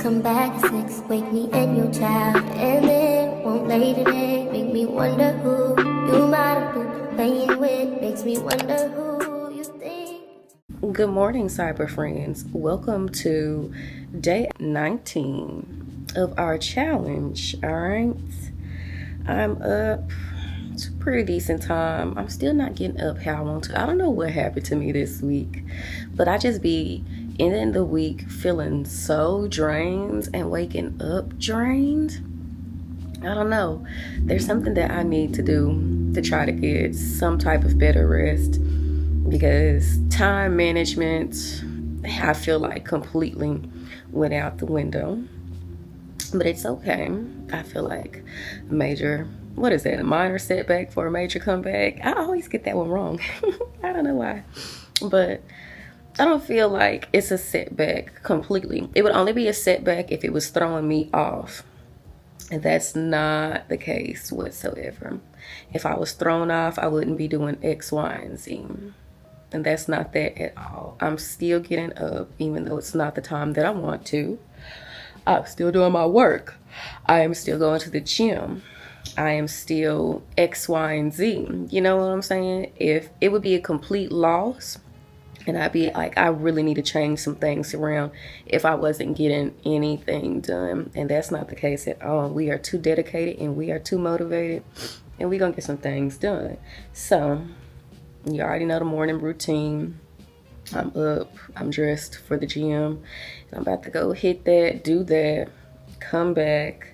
Come back at 6, wake me and your child, and then won't lay today. Make me wonder who you might have been playing with. Makes me wonder who you think. Good morning, cyber friends. Welcome to day 19 of our challenge. All right, I'm up. It's a pretty decent time. I'm still not getting up how I want to. I don't know what happened to me this week, but I just be ending the week feeling so drained and waking up drained. I don't know. There's something that I need to do to try to get some type of better rest because time management, I feel like completely went out the window. But it's okay. I feel like what is that, a minor setback for a major comeback? I always get that one wrong. I don't know why. But I don't feel like it's a setback completely. It would only be a setback if it was throwing me off. And that's not the case whatsoever. If I was thrown off, I wouldn't be doing X, Y, and Z. And that's not that at all. I'm still getting up, even though it's not the time that I want to. I'm still doing my work. I am still going to the gym. I am still X, Y, and Z. You know what I'm saying? If it would be a complete loss, and I'd be like, I really need to change some things around if I wasn't getting anything done. And that's not the case at all. We are too dedicated and we are too motivated, and we're going to get some things done. So, you already know the morning routine. I'm up, I'm dressed for the gym, and I'm about to go hit that, do that, come back,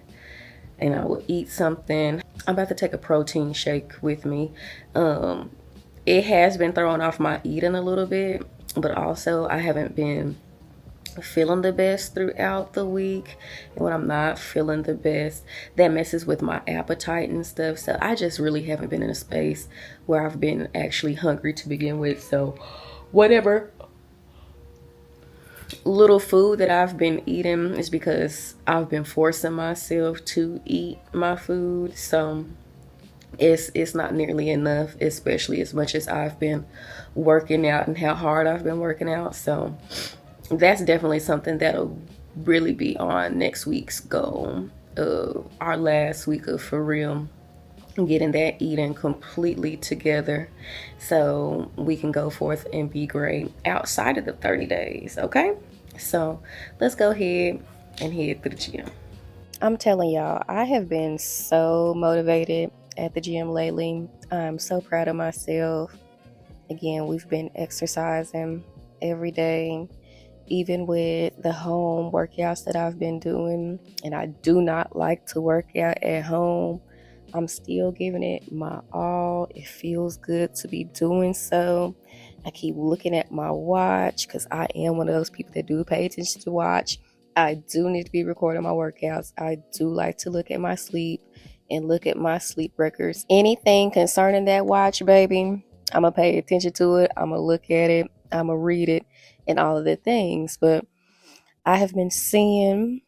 and I will eat something. I'm about to take a protein shake with me. It has been throwing off my eating a little bit, but also I haven't been feeling the best throughout the week. And when I'm not feeling the best, that messes with my appetite and stuff. So I just really haven't been in a space where I've been actually hungry to begin with. So whatever little food that I've been eating is because I've been forcing myself to eat my food. So it's not nearly enough, especially as much as I've been working out and how hard I've been working out. So that's definitely something that'll really be on next week's goal of our last week of for real getting that eating completely together so we can go forth and be great outside of the 30 days. Okay, so let's go ahead and head to the gym. I'm telling y'all, I have been so motivated at the gym lately. I'm so proud of myself. Again, we've been exercising every day, even with the home workouts that I've been doing. And I do not like to work out at home. I'm still giving it my all. It feels good to be doing so. I keep looking at my watch because I am one of those people that do pay attention to watch. I do need to be recording my workouts. I do like to look at my sleep and look at my sleep records. Anything concerning that watch, baby, I'm going to pay attention to it. I'm going to look at it. I'm going to read it and all of the things. But I have been seeing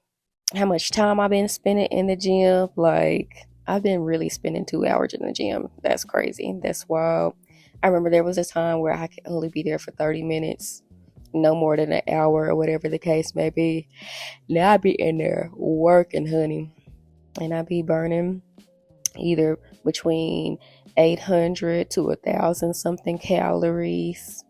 how much time I've been spending in the gym. Like, I've been really spending 2 hours in the gym. That's crazy. That's wild. I remember there was a time where I could only be there for 30 minutes, no more than an hour or whatever the case may be. Now I be in there working, honey, and I be burning either between 800 to 1,000 something calories.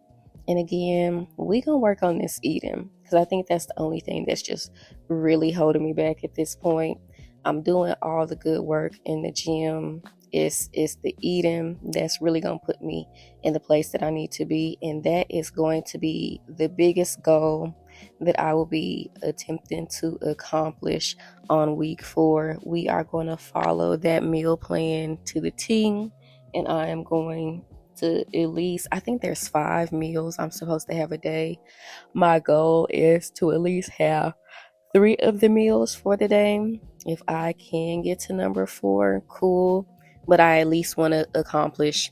And again, we gonna work on this eating because I think that's the only thing that's just really holding me back at this point. I'm doing all the good work in the gym. It's the eating that's really gonna put me in the place that I need to be, and that is going to be the biggest goal that I will be attempting to accomplish on week 4. We are going to follow that meal plan to the T, and I am going to at least, I think there's 5 meals I'm supposed to have a day. My goal is to at least have 3 of the meals for the day. If I can get to number 4, cool. But I at least want to accomplish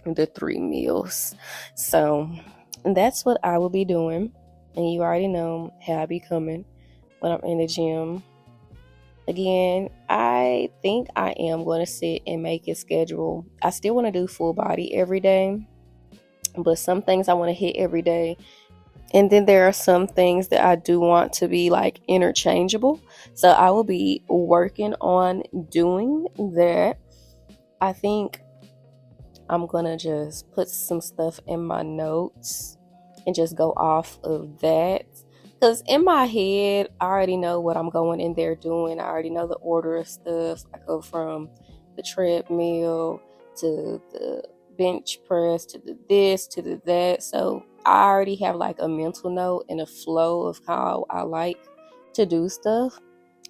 the 3 meals. So that's what I will be doing. And you already know how I be coming when I'm in the gym. Again, I think I am going to sit and make a schedule. I still want to do full body every day, but some things I want to hit every day And then there are some things that I do want to be like interchangeable. So I will be working on doing that. I think I'm going to just put some stuff in my notes and just go off of that. Because in my head, I already know what I'm going in there doing. I already know the order of stuff. I go from the treadmill to the bench press to the this to the that. So I already have like a mental note and a flow of how I like to do stuff.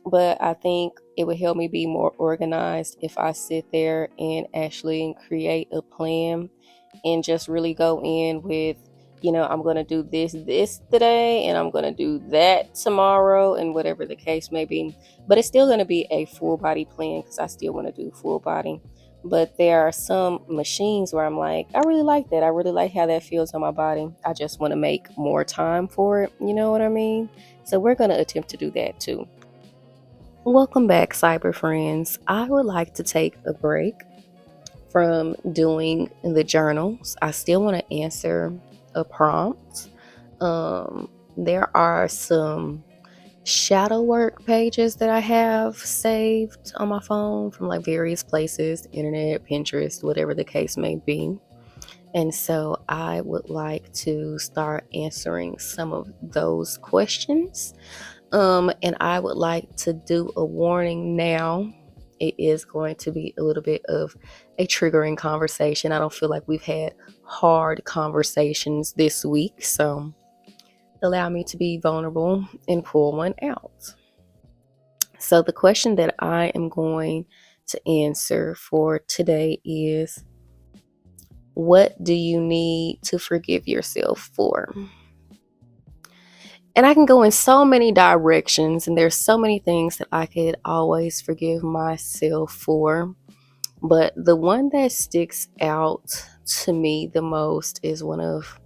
But I think it would help me be more organized if I sit there and actually create a plan and just really go in with, I'm going to do this today, and I'm going to do that tomorrow, and whatever the case may be. But it's still going to be a full body plan because I still want to do full body. But there are some machines where I'm like, I really like that. I really like how that feels on my body. I just want to make more time for it. You know what I mean? So we're going to attempt to do that too. Welcome back, cyber friends. I would like to take a break from doing the journals. I still want to answer a prompt. There are some shadow work pages that I have saved on my phone from like various places, internet, Pinterest, whatever the case may be. And so I would like to start answering some of those questions. And I would like to do a warning now. It is going to be a little bit of a triggering conversation. I don't feel like we've had hard conversations this week, so allow me to be vulnerable and pull one out. So, the question that I am going to answer for today is, what do you need to forgive yourself for? And I can go in so many directions, and there's so many things that I could always forgive myself for. But the one that sticks out to me the most is one of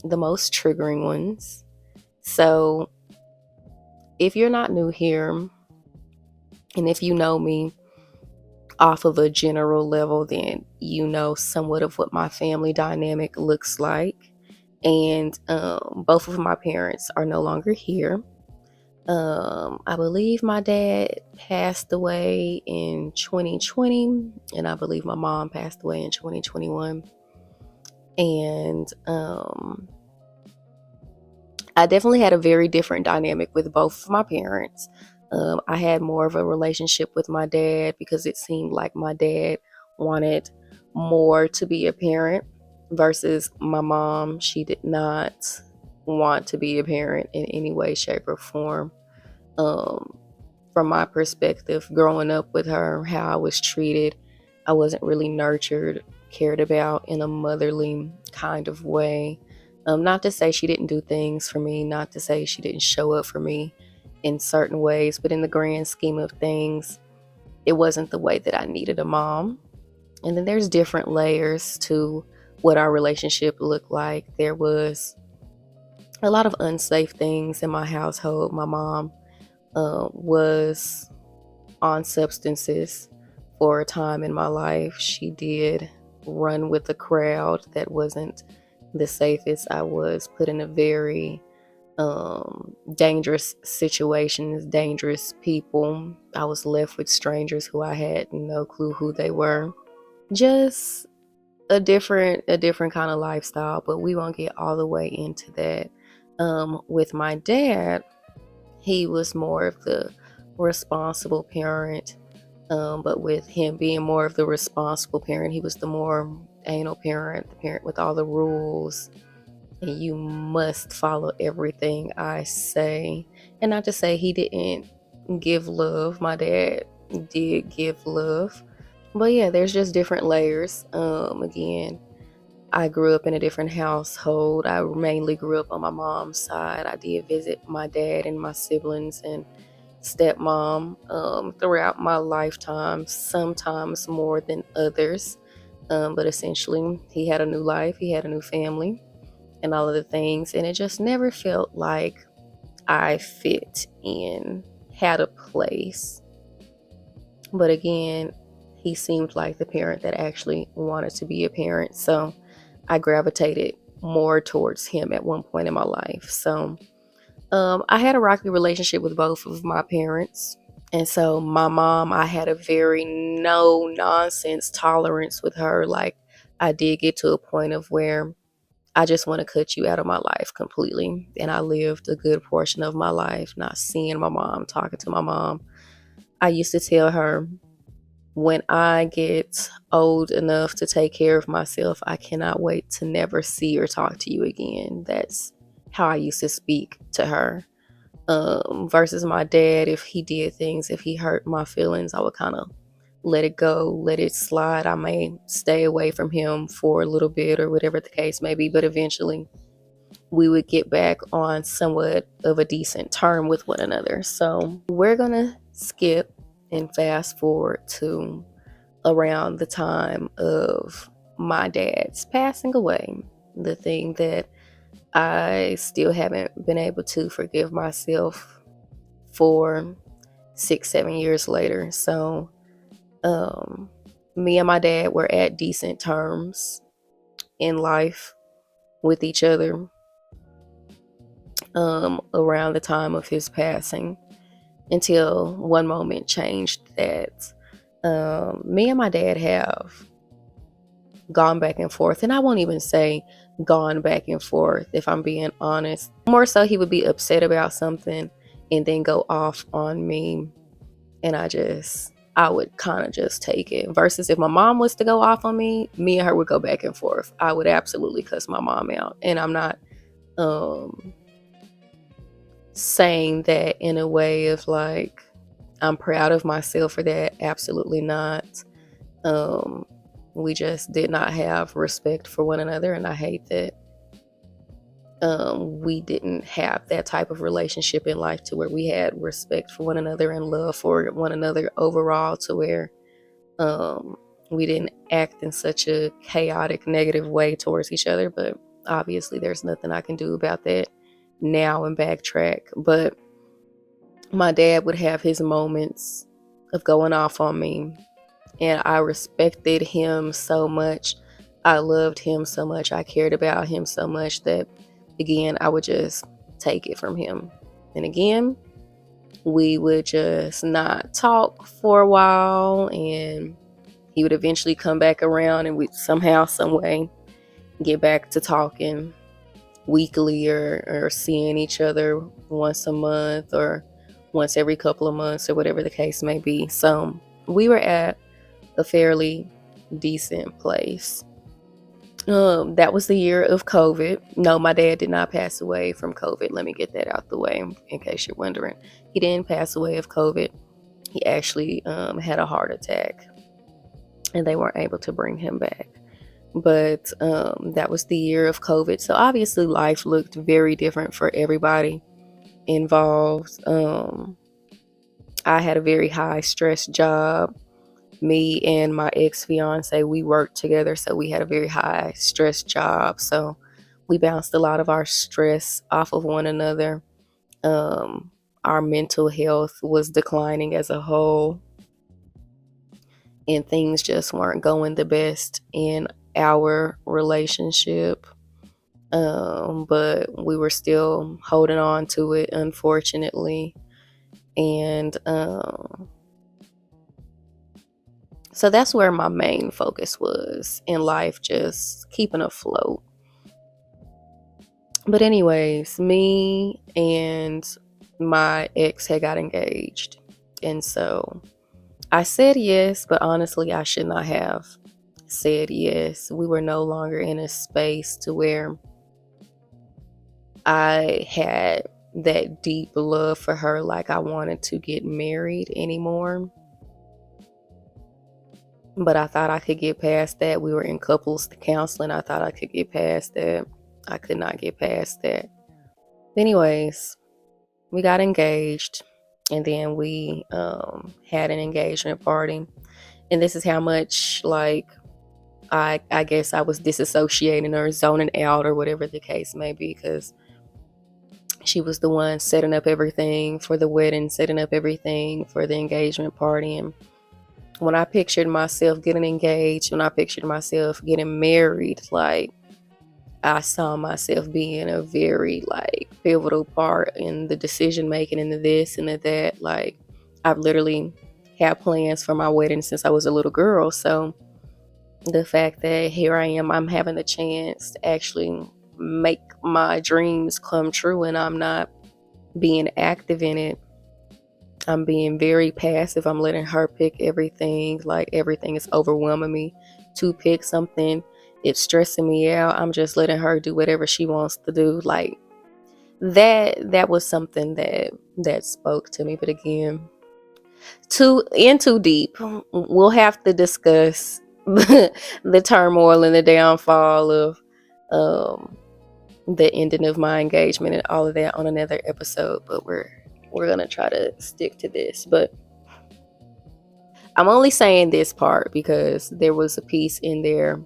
the most triggering ones. So if you're not new here, and if you know me off of a general level, then you know somewhat of what my family dynamic looks like. And both of my parents are no longer here. I believe my dad passed away in 2020, and I believe my mom passed away in 2021. And I definitely had a very different dynamic with both of my parents. I had more of a relationship with my dad because it seemed like my dad wanted more to be a parent versus my mom. She did not want to be a parent in any way, shape, or form. Um, from my perspective, growing up with her, how I was treated, I wasn't really nurtured, cared about in a motherly kind of way. Not to say she didn't do things for me, not to say she didn't show up for me in certain ways, but in the grand scheme of things, it wasn't the way that I needed a mom. And then there's different layers to what our relationship looked like. There was a lot of unsafe things in my household. My mom was on substances for a time in my life. She did run with a crowd that wasn't the safest. I was put in a very dangerous situations, dangerous people. I was left with strangers who I had no clue who they were. Just a different kind of lifestyle, but we won't get all the way into that. With my dad, he was more of the responsible parent. But with him being more of the responsible parent, he was the more anal parent, the parent with all the rules. And you must follow everything I say. And not to say he didn't give love. My dad did give love. But yeah, there's just different layers. Again, I grew up in a different household. I mainly grew up on my mom's side. I did visit my dad and my siblings and stepmom throughout my lifetime, sometimes more than others. But essentially, he had a new life, he had a new family, and all of the things. And it just never felt like I fit in, had a place. But again, he seemed like the parent that actually wanted to be a parent. So I gravitated more towards him at one point in my life. So I had a rocky relationship with both of my parents. And so my mom, I had a very no nonsense tolerance with her. Like, I did get to a point of where I just want to cut you out of my life completely. And I lived a good portion of my life not seeing my mom, talking to my mom. I used to tell her, when I get old enough to take care of myself, I cannot wait to never see or talk to you again. That's how I used to speak to her. Versus my dad, if he did things, if he hurt my feelings, I would kind of let it go, let it slide. I may stay away from him for a little bit or whatever the case may be, but eventually we would get back on somewhat of a decent term with one another. So we're gonna skip and fast forward to around the time of my dad's passing away. The thing that I still haven't been able to forgive myself for 6-7 years later. So me and my dad were at decent terms in life with each other around the time of his passing, until one moment changed that. Me and my dad have gone back and forth, and I won't even say gone back and forth, if I'm being honest. More so, he would be upset about something and then go off on me, and I would kind of just take it. Versus if my mom was to go off on me, me and her would go back and forth. I would absolutely cuss my mom out, and I'm not saying that in a way of like I'm proud of myself for that. Absolutely not. We just did not have respect for one another, and I hate that we didn't have that type of relationship in life to where we had respect for one another and love for one another overall, to where we didn't act in such a chaotic, negative way towards each other. But obviously there's nothing I can do about that now and backtrack. But my dad would have his moments of going off on me, and I respected him so much. I loved him so much. I cared about him so much that, again, I would just take it from him. And again, we would just not talk for a while, and he would eventually come back around, and we'd somehow, some way get back to talking weekly, or seeing each other once a month or once every couple of months, or whatever the case may be. So we were at a fairly decent place. That was the year of COVID. No, my dad did not pass away from COVID. Let me get that out the way in case you're wondering. He didn't pass away of COVID. He actually had a heart attack, and they weren't able to bring him back. But that was the year of COVID. So obviously life looked very different for everybody involved. I had a very high stress job. Me and my ex-fiance, we worked together, so we had a very high stress job. So we bounced a lot of our stress off of one another. Our mental health was declining as a whole, and things just weren't going the best in our relationship. But we were still holding on to it, unfortunately. And so that's where my main focus was in life, just keeping afloat. But anyways, me and my ex had got engaged. And so I said yes, but honestly, I should not have said yes. We were no longer in a space to where I had that deep love for her, like I wanted to get married anymore. But I thought I could get past that. We were in couples counseling. I thought I could get past that. I could not get past that. Anyways, we got engaged, and then we had an engagement party. And this is how much, like, I guess I was disassociating or zoning out, or whatever the case may be, because she was the one setting up everything for the wedding, setting up everything for the engagement party. And when I pictured myself getting engaged, when I pictured myself getting married, like, I saw myself being a very like pivotal part in the decision making and the this and the that. Like I've literally had plans for my wedding since I was a little girl. So the fact that here I am, I'm having the chance to actually make my dreams come true and I'm not being active in it. I'm being very passive. I'm letting her pick everything. Like everything is overwhelming me to pick something. It's stressing me out. I'm just letting her do whatever she wants to do. Like that was something that spoke to me. But again, too deep. We'll have to discuss the turmoil and the downfall of um the ending of my engagement and all of that on another episode. But we're gonna try to stick to this. But I'm only saying this part because there was a piece in there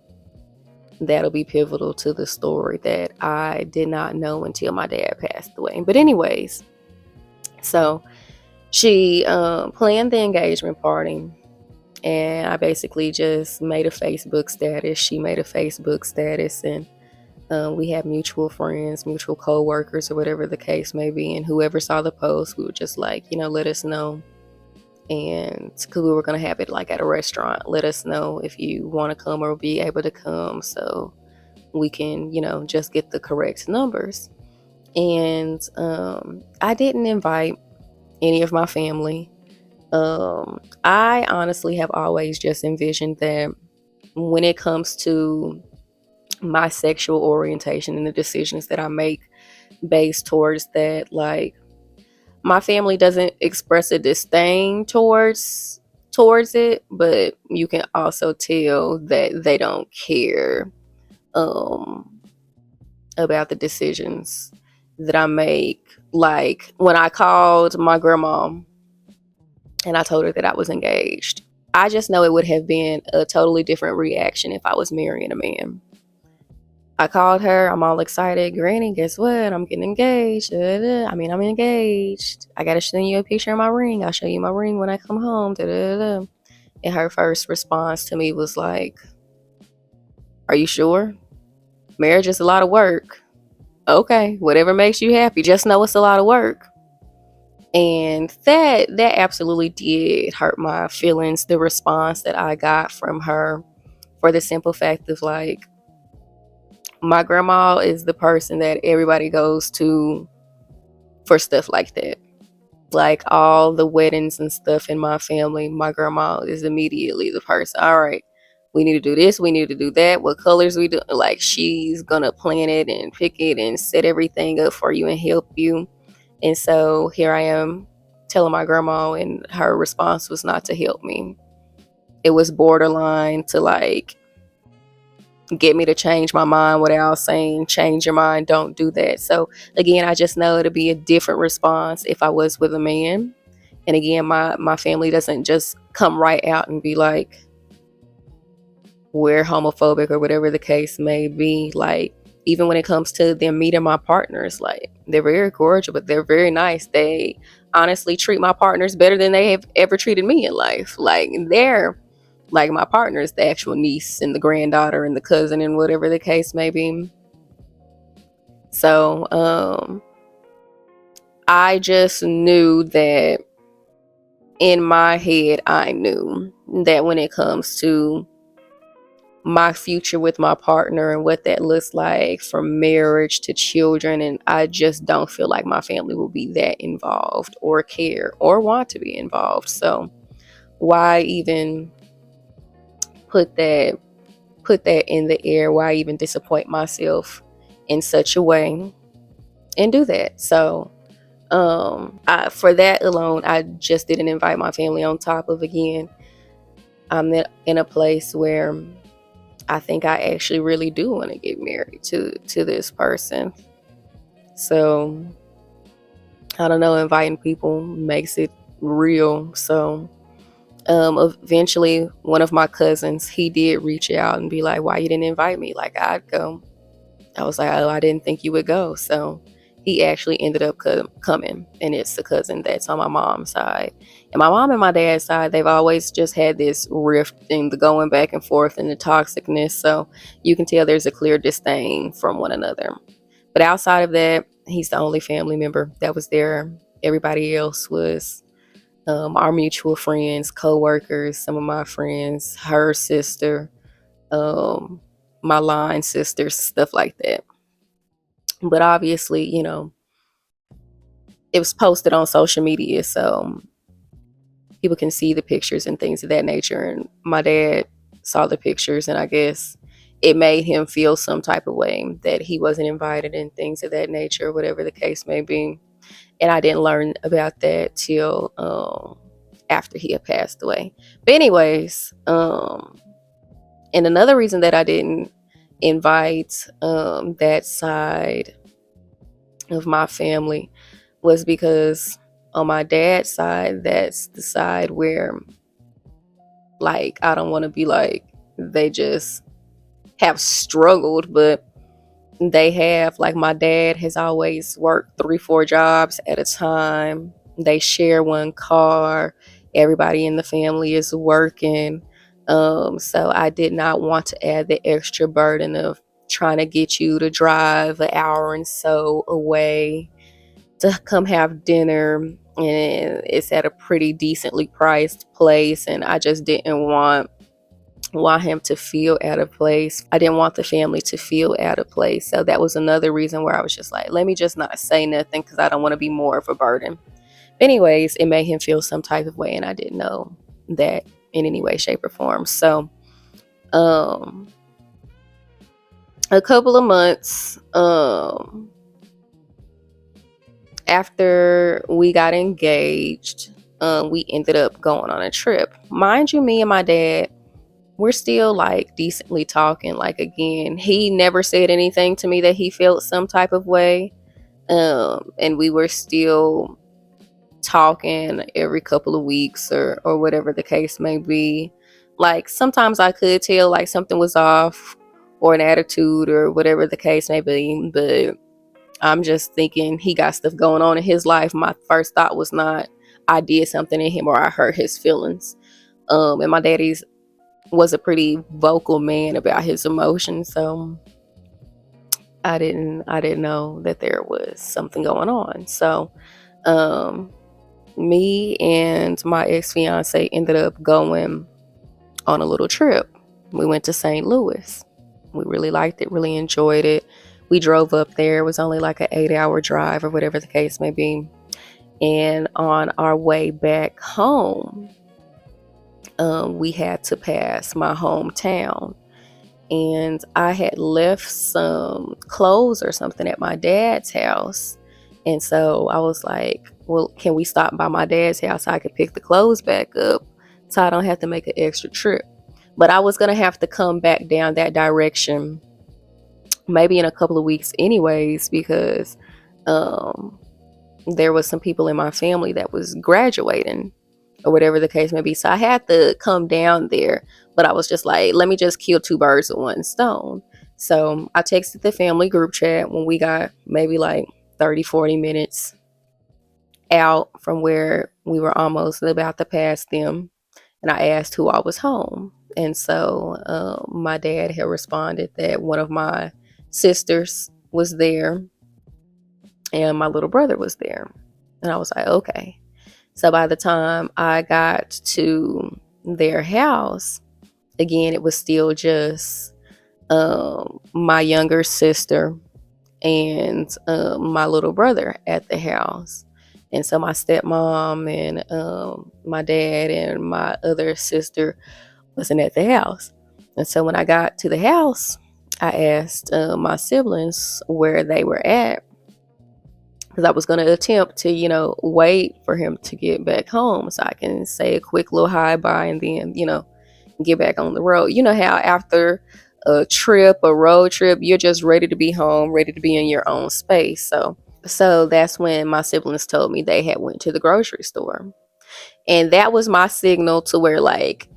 that'll be pivotal to the story that I did not know until my dad passed away. But anyways, so she planned the engagement party, and I basically just made a Facebook status. She made a Facebook status, and we have mutual friends, mutual co-workers, or whatever the case may be. And whoever saw the post, we were just like, let us know. And because we were going to have it like at a restaurant, let us know if you want to come or be able to come so we can, just get the correct numbers. And I didn't invite any of my family. I honestly have always just envisioned that when it comes to my sexual orientation and the decisions that I make based towards that, like my family doesn't express a disdain towards it, but you can also tell that they don't care um about the decisions that I make. Like when I called my grandma and I told her that I was engaged, I just know it would have been a totally different reaction if I was marrying a man. I called her. I'm all excited. Granny, guess what? I'm getting engaged. I'm engaged. I got to send you a picture of my ring. I'll show you my ring when I come home. And her first response to me was like, are you sure? Marriage is a lot of work. Okay, whatever makes you happy. Just know it's a lot of work. And that absolutely did hurt my feelings, the response that I got from her, for the simple fact of like, my grandma is the person that everybody goes to for stuff like that. Like all the weddings and stuff in my family, my grandma is immediately the person. All right, we need to do this, we need to do that. What colors we do? Like she's gonna plan it and pick it and set everything up for you and help you. And so here I am telling my grandma, and her response was not to help me. It was borderline to like get me to change my mind without saying change your mind, don't do that. So again, I just know it'll be a different response if I was with a man. And again, my family doesn't just come right out and be like, we're homophobic or whatever the case may be. Like even when it comes to them meeting my partners, like they're very cordial, but they're very nice. They honestly treat my partners better than they have ever treated me in life. Like they're like my partner is the actual niece and the granddaughter and the cousin and whatever the case may be. So I just knew that in my head, I knew that when it comes to my future with my partner and what that looks like from marriage to children, and I just don't feel like my family will be that involved or care or want to be involved. So why even put that in the air? Why even disappoint myself in such a way and do that? So for that alone, I just didn't invite my family. On top of, again, I'm in a place where I think I actually really do want to get married to this person. So I don't know, inviting people makes it real. So eventually one of my cousins, he did reach out and be like, why you didn't invite me? Like I'd go. I was like, oh, I didn't think you would go. So he actually ended up coming, and it's the cousin that's on my mom's side. And my mom and my dad's side, they've always just had this rift and the going back and forth and the toxicness. So you can tell there's a clear disdain from one another. But outside of that, he's the only family member that was there. Everybody else was our mutual friends, co-workers, some of my friends, her sister, um, my line sisters, stuff like that. But obviously, it was posted on social media, so people can see the pictures and things of that nature. And my dad saw the pictures, and I guess it made him feel some type of way that he wasn't invited and things of that nature, whatever the case may be. And I didn't learn about that till after he had passed away. But anyways, and another reason that I didn't invite that side of my family was because on my dad's side, that's the side where, like, I don't want to be like they just have struggled, but they have. Like, my dad has always worked 3-4 jobs at a time. They share one car. Everybody in the family is working. So I did not want to add the extra burden of trying to get you to drive an hour and so away to come have dinner, and it's at a pretty decently priced place, and I just didn't want him to feel out of place. I didn't want the family to feel out of place. So that was another reason where I was just like, let me just not say nothing because I don't want to be more of a burden. Anyways, it made him feel some type of way, and I didn't know that in any way, shape, or form. So a couple of months after we got engaged, we ended up going on a trip. Mind you, me and my dad, we're still like decently talking. Like, again, he never said anything to me that he felt some type of way. And we were still talking every couple of weeks or whatever the case may be. Like, sometimes I could tell like something was off or an attitude or whatever the case may be, but I'm just thinking he got stuff going on in his life. My first thought was not I did something in him or I hurt his feelings. And my daddy's was a pretty vocal man about his emotions, so I didn't know that there was something going on. So me and my ex-fiance ended up going on a little trip. We went to St. Louis. We really liked it, really enjoyed it. We drove up there. It was only like an 8-hour drive or whatever the case may be. And on our way back home, we had to pass my hometown. And I had left some clothes or something at my dad's house. And so I was like, well, can we stop by my dad's house so I could pick the clothes back up so I don't have to make an extra trip? But I was going to have to come back down that direction maybe in a couple of weeks anyways, because there was some people in my family that was graduating or whatever the case may be. So I had to come down there, but I was just like, let me just kill 2 birds with 1 stone. So I texted the family group chat when we got maybe like 30-40 minutes out from where we were almost about to pass them. And I asked who I was home. And so my dad had responded that one of my sisters was there and my little brother was there. And I was like, okay. So by the time I got to their house, again, it was still just my younger sister and my little brother at the house. And so my stepmom and my dad and my other sister wasn't at the house. And so when I got to the house, I asked my siblings where they were at, because I was going to attempt to, wait for him to get back home so I can say a quick little hi bye and then, get back on the road. You know how after a road trip, you're just ready to be home, ready to be in your own space. So that's when my siblings told me they had went to the grocery store. And that was my signal to where, like,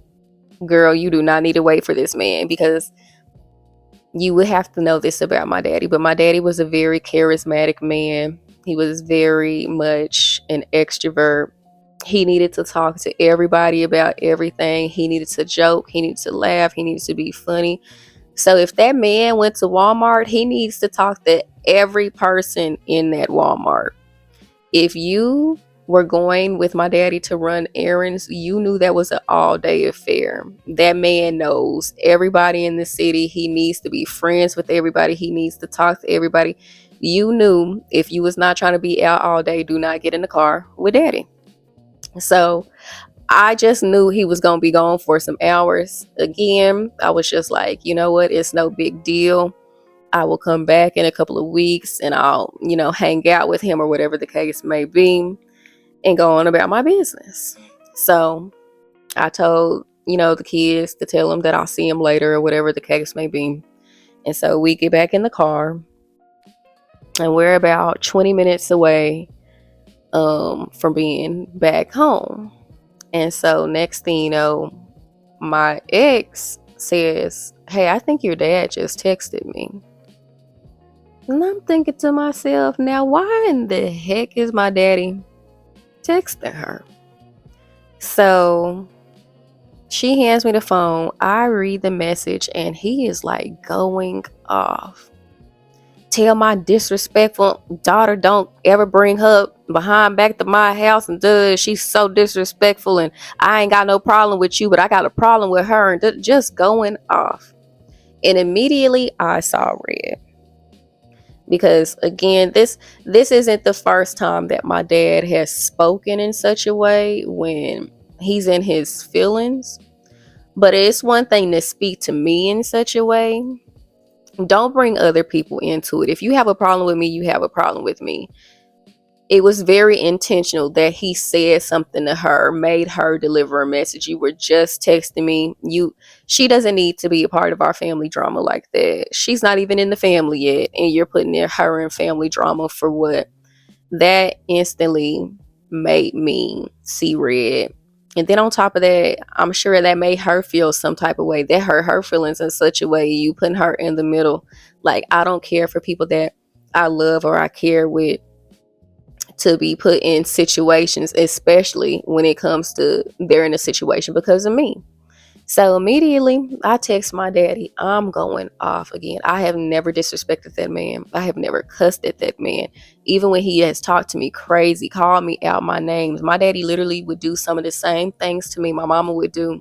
girl, you do not need to wait for this man, because You would have to know this about my daddy, but my daddy was a very charismatic man. He was very much an extrovert. He needed to talk to everybody about everything. He needed to joke. He needed to laugh. He needed to be funny. So if that man went to Walmart, he needs to talk to every person in that Walmart. If you were going with my daddy to run errands, you knew that was an all day affair. That man knows everybody in the city. He needs to be friends with everybody. He needs to talk to everybody. You knew if you was not trying to be out all day, do not get in the car with daddy. So I just knew he was going to be gone for some hours. Again, I was just like, you know what? It's no big deal. I will come back in a couple of weeks and I'll, hang out with him or whatever the case may be and go on about my business. So I told, the kids to tell them that I'll see him later or whatever the case may be. And so we get back in the car and we're about 20 minutes away from being back home. And so next thing you know, my ex says, "Hey, I think your dad just texted me." And I'm thinking to myself, now why in the heck is my daddy texting her? So she hands me the phone. I read the message and he is like going off. "Tell my disrespectful daughter don't ever bring her behind back to my house, and she's so disrespectful, and I ain't got no problem with you, but I got a problem with her," and just going off. And immediately I saw red. Because again, this isn't the first time that my dad has spoken in such a way when he's in his feelings. But it's one thing to speak to me in such a way. Don't bring other people into it. If you have a problem with me, you have a problem with me. It was very intentional that he said something to her, made her deliver a message. "You were just texting me. She doesn't need to be a part of our family drama like that. She's not even in the family yet, and you're putting her in family drama for what?" That instantly made me see red. And then on top of that, I'm sure that made her feel some type of way. That hurt her feelings in such a way. You putting her in the middle. Like, I don't care for people that I love or I care with to be put in situations, especially when it comes to they're in a situation because of me. So immediately I text my daddy. I'm going off again. I have never disrespected that man. I have never cussed at that man. Even when he has talked to me crazy, called me out my names. My daddy literally would do some of the same things to me my mama would do.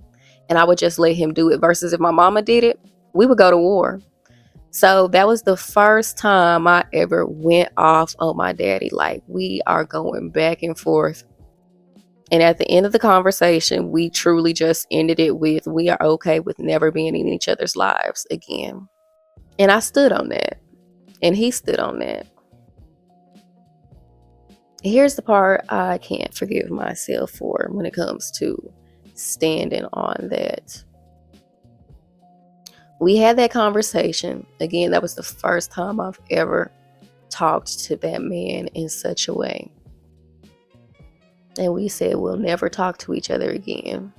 And I would just let him do it. Versus if my mama did it, we would go to war. So that was the first time I ever went off on my daddy. Like, we are going back and forth. And at the end of the conversation, we truly just ended it with, we are okay with never being in each other's lives again. And I stood on that. And he stood on that. Here's the part I can't forgive myself for when it comes to standing on that. We had that conversation. Again, that was the first time I've ever talked to that man in such a way. And we said we'll never talk to each other again.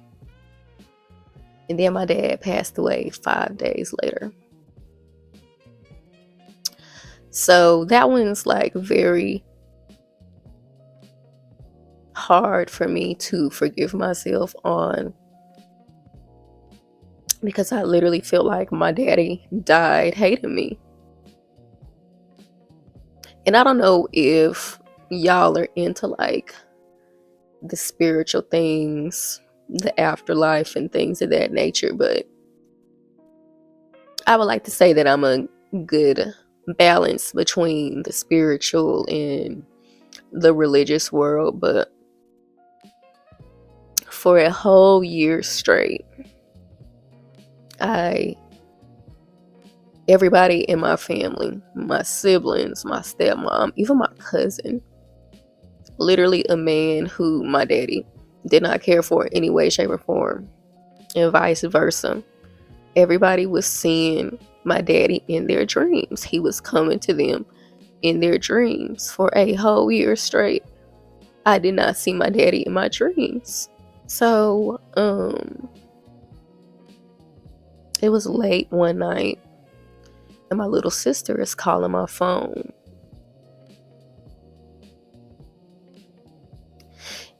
And then my dad passed away 5 days later. So that one's like very hard for me to forgive myself on, because I literally feel like my daddy died hating me. And I don't know if y'all are into like the spiritual things, the afterlife and things of that nature, but I would like to say that I'm a good balance between the spiritual and the religious world. But for a whole year straight, everybody in my family, my siblings, my stepmom, even my cousin, literally a man who my daddy did not care for in any way, shape, or form, and vice versa. Everybody was seeing my daddy in their dreams. He was coming to them in their dreams for a whole year straight. I did not see my daddy in my dreams. So, it was late one night, and my little sister is calling my phone.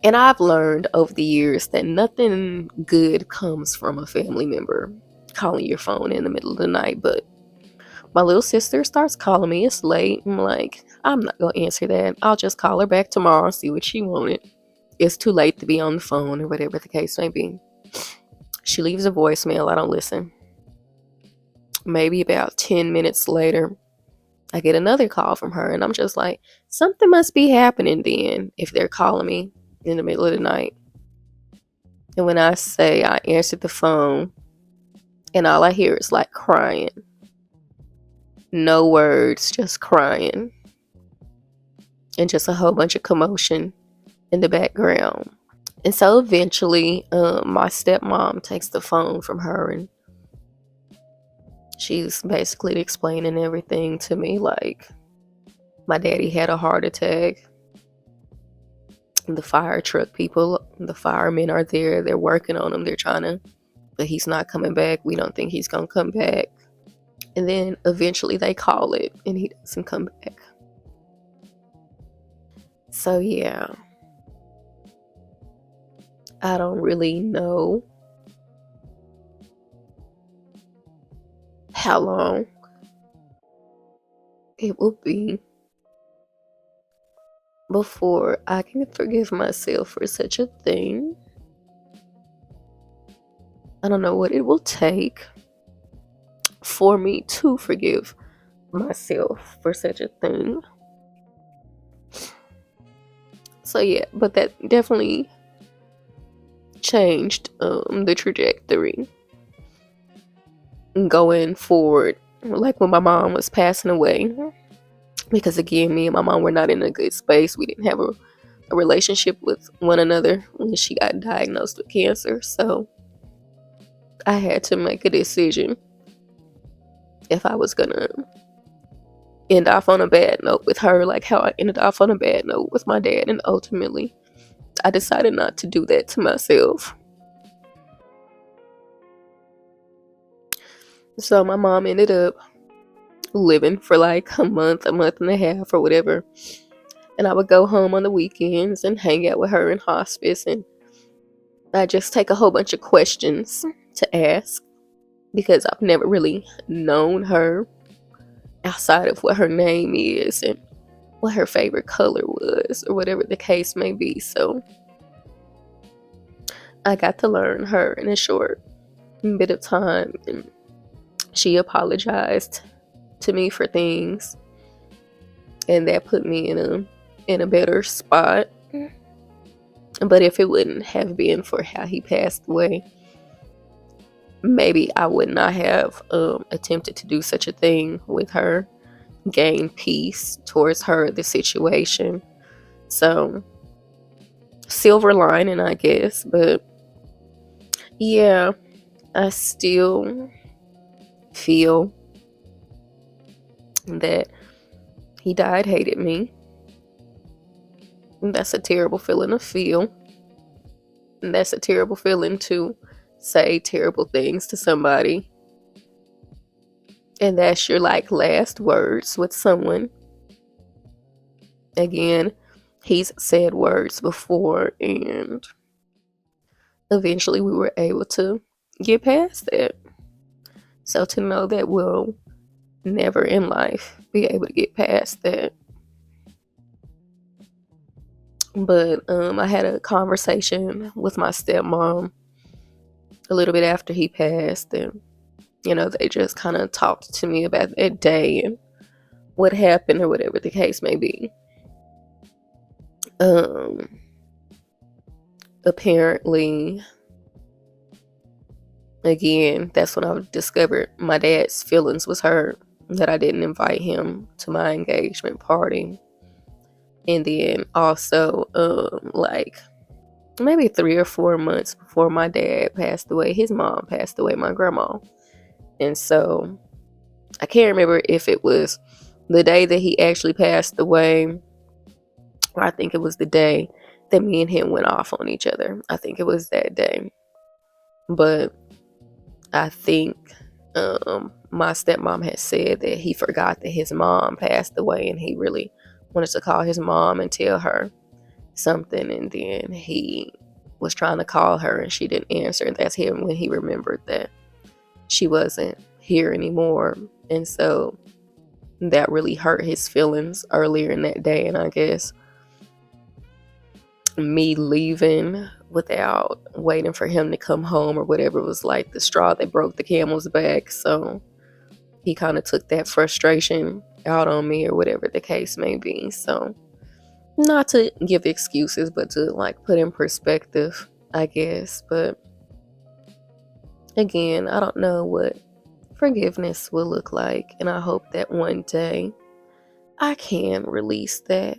And I've learned over the years that nothing good comes from a family member calling your phone in the middle of the night. But my little sister starts calling me. It's late. I'm like, I'm not going to answer that. I'll just call her back tomorrow and see what she wanted. It's too late to be on the phone or whatever the case may be. She leaves a voicemail. I don't listen. Maybe about 10 minutes later, I get another call from her, and I'm just like, something must be happening then if they're calling me in the middle of the night. And when I say I answered the phone, and all I hear is like crying. No words, just crying. And just a whole bunch of commotion in the background. And so eventually, my stepmom takes the phone from her, and she's basically explaining everything to me, like my daddy had a heart attack. The fire truck people, the firemen are there. They're working on him. They're trying to, but he's not coming back. We don't think he's going to come back. And then eventually they call it and he doesn't come back. So yeah, I don't really know how long it will be before I can forgive myself for such a thing. I don't know what it will take for me to forgive myself for such a thing. So yeah, but that definitely changed the trajectory going forward. Like when my mom was passing away, because again, me and my mom were not in a good space. We didn't have a relationship with one another when she got diagnosed with cancer. So I had to make a decision if I was gonna end off on a bad note with her, like how I ended off on a bad note with my dad. And ultimately, I decided not to do that to myself. So my mom ended up living for like a month and a half or whatever. And I would go home on the weekends and hang out with her in hospice. And I just take a whole bunch of questions to ask because I've never really known her outside of what her name is and what her favorite color was or whatever the case may be. So I got to learn her in a short bit of time, and she apologized to me for things, and that put me in a better spot. But if it wouldn't have been for how he passed away, maybe I would not have attempted to do such a thing with her, gain peace towards her, the situation. So silver lining, I guess. But yeah, I still feel that he died, hated me. And that's a terrible feeling to feel. And that's a terrible feeling to say terrible things to somebody. And that's your like last words with someone. Again, he's said words before, and eventually we were able to get past that. So to know that we'll never in life be able to get past that. But I had a conversation with my stepmom a little bit after he passed, and they just kind of talked to me about that day and what happened or whatever the case may be. Apparently, again, that's when I discovered my dad's feelings was hurt, that I didn't invite him to my engagement party. And then also, like maybe 3 or 4 months before my dad passed away, his mom passed away, my grandma. And so I can't remember if it was the day that he actually passed away, or I think it was the day that me and him went off on each other. I think it was that day. But I think My stepmom had said that he forgot that his mom passed away and he really wanted to call his mom and tell her something, and then he was trying to call her and she didn't answer. That's him when he remembered that she wasn't here anymore. And so that really hurt his feelings earlier in that day. And I guess me leaving without waiting for him to come home or whatever was like the straw that broke the camel's back. So he kind of took that frustration out on me or whatever the case may be. So not to give excuses, but to like put in perspective, I guess. But again, I don't know what forgiveness will look like. And I hope that one day I can release that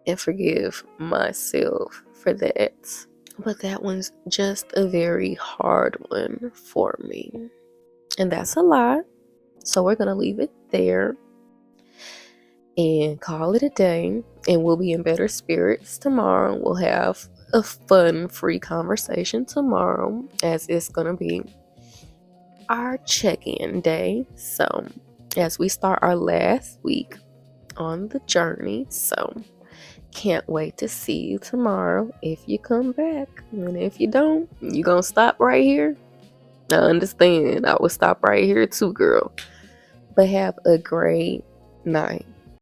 and forgive myself for that. But that one's just a very hard one for me. And that's a lot. So we're going to leave it there and call it a day. And we'll be in better spirits tomorrow. We'll have a fun, free conversation tomorrow, as it's going to be our check-in day. So as we start our last week on the journey. So can't wait to see you tomorrow if you come back. And if you don't, you gonna stop right here. I understand. I will stop right here too, girl. But have a great night.